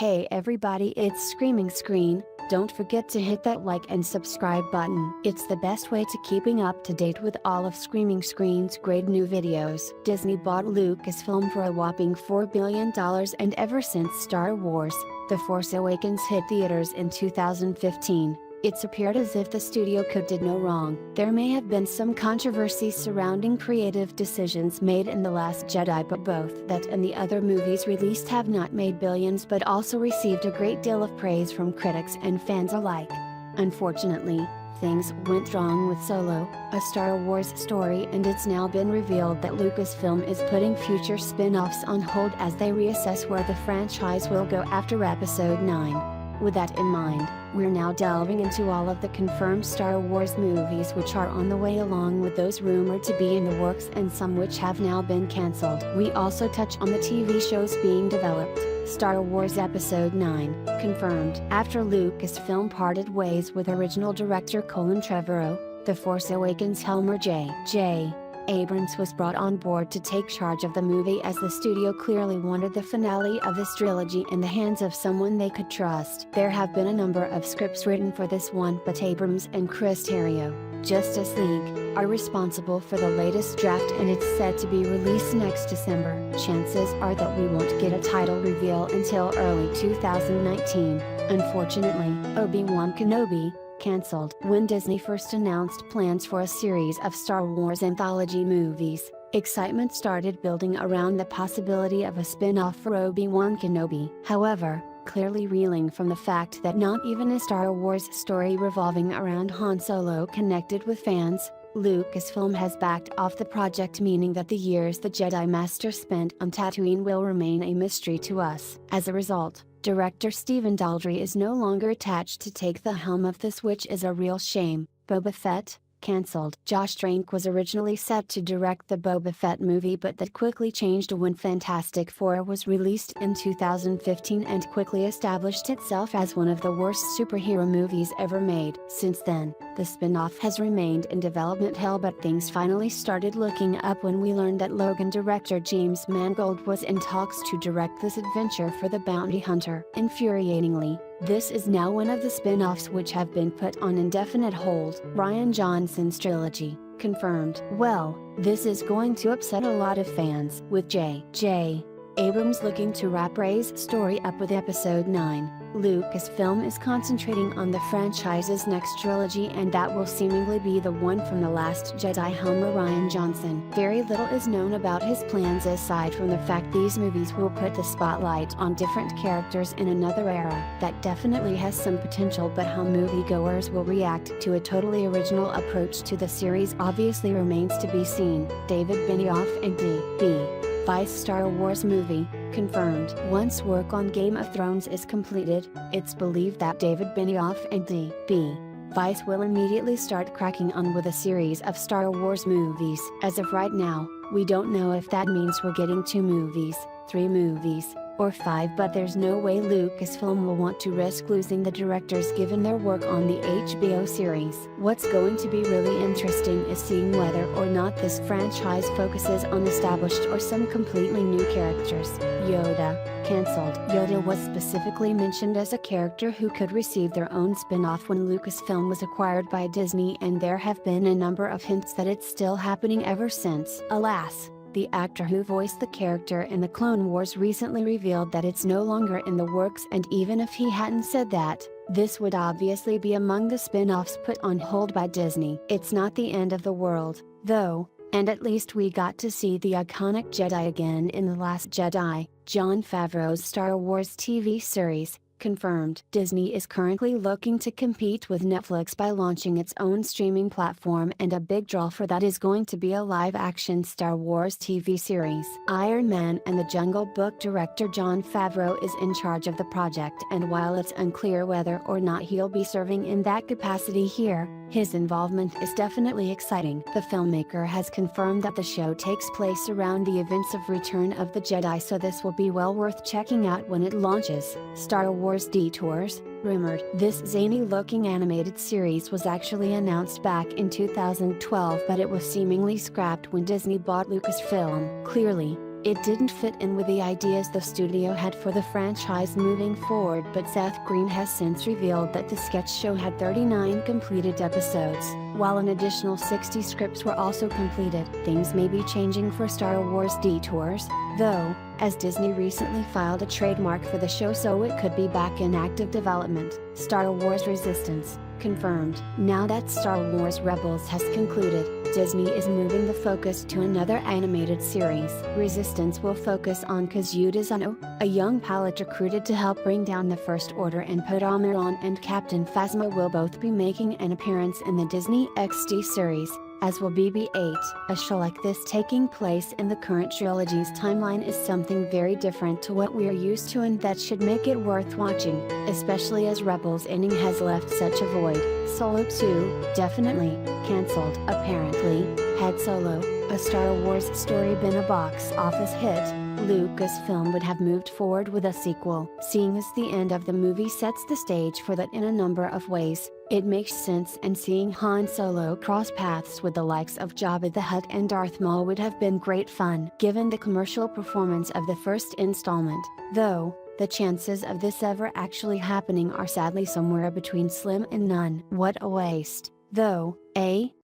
Hey everybody, it's Screaming Screen. Don't forget to hit that like and subscribe button. It's the best way to keeping up to date with all of Screaming Screen's great new videos. Disney bought Lucasfilm for a whopping $4 billion, and ever since Star Wars: The Force Awakens hit theaters in 2015, it's appeared as if the studio did no wrong. There may have been some controversy surrounding creative decisions made in The Last Jedi, but both that and the other movies released have not made billions but also received a great deal of praise from critics and fans alike. Unfortunately, things went wrong with Solo, a Star Wars story, and it's now been revealed that Lucasfilm is putting future spin-offs on hold as they reassess where the franchise will go after Episode 9. With that in mind, we're now delving into all of the confirmed Star Wars movies which are on the way, along with those rumored to be in the works and some which have now been cancelled. We also touch on the TV shows being developed. Star Wars Episode 9, confirmed. After Lucasfilm parted ways with original director Jon Favreau, The Force Awakens helmer J.J. Abrams was brought on board to take charge of the movie, as the studio clearly wanted the finale of this trilogy in the hands of someone they could trust. There have been a number of scripts written for this one, but Abrams and Chris Terrio, Justice League, are responsible for the latest draft, and it's set to be released next December. Chances are that we won't get a title reveal until early 2019. Unfortunately, ObiWan Kenobi cancelled. When Disney first announced plans for a series of Star Wars anthology movies, excitement started building around the possibility of a spin-off for Obi-Wan Kenobi. However, clearly reeling from the fact that not even a Star Wars story revolving around Han Solo connected with fans, Lucasfilm has backed off the project, meaning that the years the Jedi Master spent on Tatooine will remain a mystery to us. As a result, director Stephen Daldry is no longer attached to take the helm of this, which is a real shame. Boba Fett, cancelled. Josh Trank was originally set to direct the Boba Fett movie, but that quickly changed when Fantastic Four was released in 2015 and quickly established itself as one of the worst superhero movies ever made. Since then, the spin-off has remained in development hell, but things finally started looking up when we learned that Logan director James Mangold was in talks to direct this adventure for the bounty hunter. Infuriatingly, this is now one of the spin-offs which have been put on indefinite hold. Rian Johnson's trilogy, confirmed. Well, this is going to upset a lot of fans. With J.J. Abrams looking to wrap Rey's story up with Episode 9, Lucasfilm is concentrating on the franchise's next trilogy, and that will seemingly be the one from The Last Jedi helmer Rian Johnson. Very little is known about his plans aside from the fact these movies will put the spotlight on different characters in another era. That definitely has some potential, but how moviegoers will react to a totally original approach to the series obviously remains to be seen. David Benioff and D.B. Weiss Star Wars movie, confirmed. Once work on Game of Thrones is completed, it's believed that David Benioff and D.B. Weiss will immediately start cracking on with a series of Star Wars movies. As of right now, we don't know if that means we're getting 2 movies, 3 movies, or 5, but there's no way Lucasfilm will want to risk losing the directors given their work on the HBO series. What's going to be really interesting is seeing whether or not this franchise focuses on established or some completely new characters. Yoda, cancelled. Yoda was specifically mentioned as a character who could receive their own spin-off when Lucasfilm was acquired by Disney, and there have been a number of hints that it's still happening ever since. Alas, the actor who voiced the character in the Clone Wars recently revealed that it's no longer in the works, and even if he hadn't said that, this would obviously be among the spin-offs put on hold by Disney. It's not the end of the world, though, and at least we got to see the iconic Jedi again in The Last Jedi. Jon Favreau's Star Wars TV series, confirmed. Disney is currently looking to compete with Netflix by launching its own streaming platform, and a big draw for that is going to be a live-action Star Wars TV series. Iron Man and the Jungle Book director Jon Favreau is in charge of the project, and while it's unclear whether or not he'll be serving in that capacity here, his involvement is definitely exciting. The filmmaker has confirmed that the show takes place around the events of Return of the Jedi, so this will be well worth checking out when it launches. Star Wars Detours, rumored. This zany-looking animated series was actually announced back in 2012, but it was seemingly scrapped when Disney bought Lucasfilm. Clearly, It didn't fit in with the ideas the studio had for the franchise moving forward, but Seth Green has since revealed that the sketch show had 39 completed episodes, while an additional 60 scripts were also completed. Things may be changing for Star Wars Detours, though, as Disney recently filed a trademark for the show, so it could be back in active development. Star Wars Resistance, confirmed. Now that Star Wars Rebels has concluded, Disney is moving the focus to another animated series. Resistance will focus on Kazuda Zano, a young pilot recruited to help bring down the First Order, and Podameron and Captain Phasma will both be making an appearance in the Disney XD series, as will BB-8. A show like this taking place in the current trilogy's timeline is something very different to what we're used to, and that should make it worth watching, especially as Rebels ending has left such a void. Solo 2, definitely, cancelled. Apparently, had Solo, a Star Wars story been a box office hit, Lucasfilm would have moved forward with a sequel. Seeing as the end of the movie sets the stage for that in a number of ways, it makes sense, and seeing Han Solo cross paths with the likes of Jabba the Hutt and Darth Maul would have been great fun. Given the commercial performance of the first installment, though, the chances of this ever actually happening are sadly somewhere between slim and none. What a waste, though, eh?